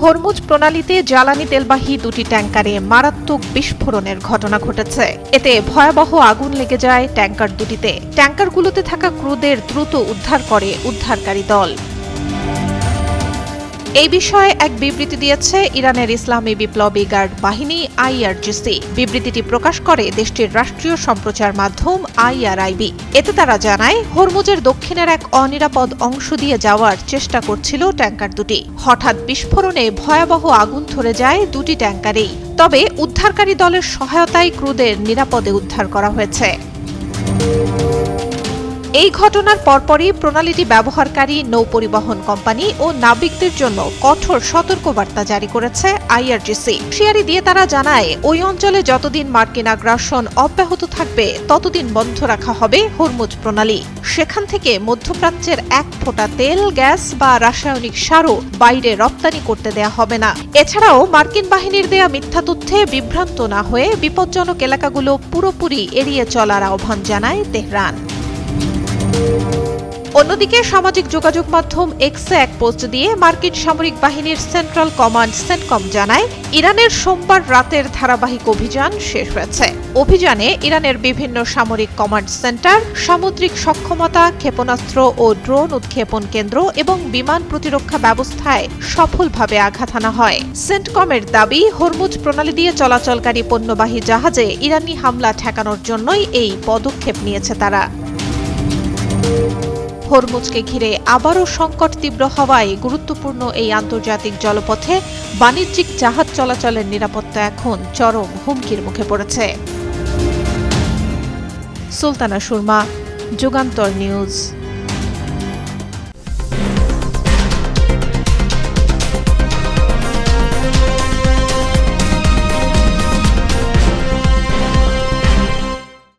Hormuz প্রণালীতে জ্বালানি তেলবাহী দুটি ট্যাঙ্কারে মারাত্মক বিস্ফোরণের ঘটনা ঘটেছে। এতে ভয়াবহ আগুন লেগে যায় ট্যাঙ্কার দুটিতে। ট্যাঙ্কারগুলোতে থাকা ক্রুদের দ্রুত উদ্ধার করে উদ্ধারকারী দল। এই বিষয়ে এক বিবৃতি দিয়েছে ইরানের ইসলামী বিপ্লবী গার্ড বাহিনী আইআরজিসি। বিবৃতিটি প্রকাশ করে দেশটির রাষ্ট্রীয় সম্প্রচার মাধ্যম আইআরআইবি। এতে তারা জানায়, হরমুজের দক্ষিণের এক অনিরাপদ অংশ দিয়ে যাওয়ার চেষ্টা করছিল ট্যাঙ্কার দুটি। হঠাৎ বিস্ফোরণে ভয়াবহ আগুন ধরে যায় দুটি ট্যাঙ্কারেই। তবে উদ্ধারকারী দলের সহায়তায় ক্রুদের নিরাপদে উদ্ধার করা হয়েছে। এই ঘটনার পরপরই প্রণালীটি ব্যবহারকারী নৌপরিবহন কোম্পানি ও নাবিকদের জন্য কঠোর সতর্কবার্তা জারি করেছে আইআরজিসি। হুঁশিয়ারি দিয়ে তারা জানায়, ওই অঞ্চলে যতদিন মার্কিন আগ্রাসন অব্যাহত থাকবে ততদিন বন্ধ রাখা হবে হরমুজ প্রণালী। সেখান থেকে মধ্যপ্রাচ্যের এক ফোঁটা তেল, গ্যাস বা রাসায়নিক সারও বাইরে রপ্তানি করতে দেয়া হবে না। এছাড়াও মার্কিন বাহিনীর দেয়া মিথ্যা তথ্যে বিভ্রান্ত না হয়ে বিপজ্জনক এলাকাগুলো পুরোপুরি এড়িয়ে চলার আহ্বান জানায় তেহরান। অন্যদিকে সামাজিক যোগাযোগ মাধ্যম এক্সে এক পোস্ট দিয়ে মার্কিন সামরিক বাহিনীর সেন্ট্রাল কমান্ড সেন্টকম জানায়, ইরানের সোমবার রাতের ধারাবাহিক অভিযান শেষ হয়েছে। অভিযানে ইরানের বিভিন্ন সামরিক কমান্ড সেন্টার, সামুদ্রিক সক্ষমতা, ক্ষেপণাস্ত্র ও ড্রোন উৎক্ষেপণ কেন্দ্র এবং বিমান প্রতিরক্ষা ব্যবস্থায় সফলভাবে আঘাত হানা হয়। সেন্টকমের দাবি, হরমুজ প্রণালী দিয়ে চলাচলকারী পণ্যবাহী জাহাজে ইরানি হামলা ঠেকানোর জন্যই এই পদক্ষেপ নিয়েছে তারা। হরমুজকে ঘিরে আবারও সংকট তীব্র হওয়ায় গুরুত্বপূর্ণ এই আন্তর্জাতিক জলপথে বাণিজ্যিক জাহাজ চলাচলের নিরাপত্তা এখন চরম হুমকির মুখে পড়েছে। সুলতানা সুরমা, যুগান্তর নিউজ।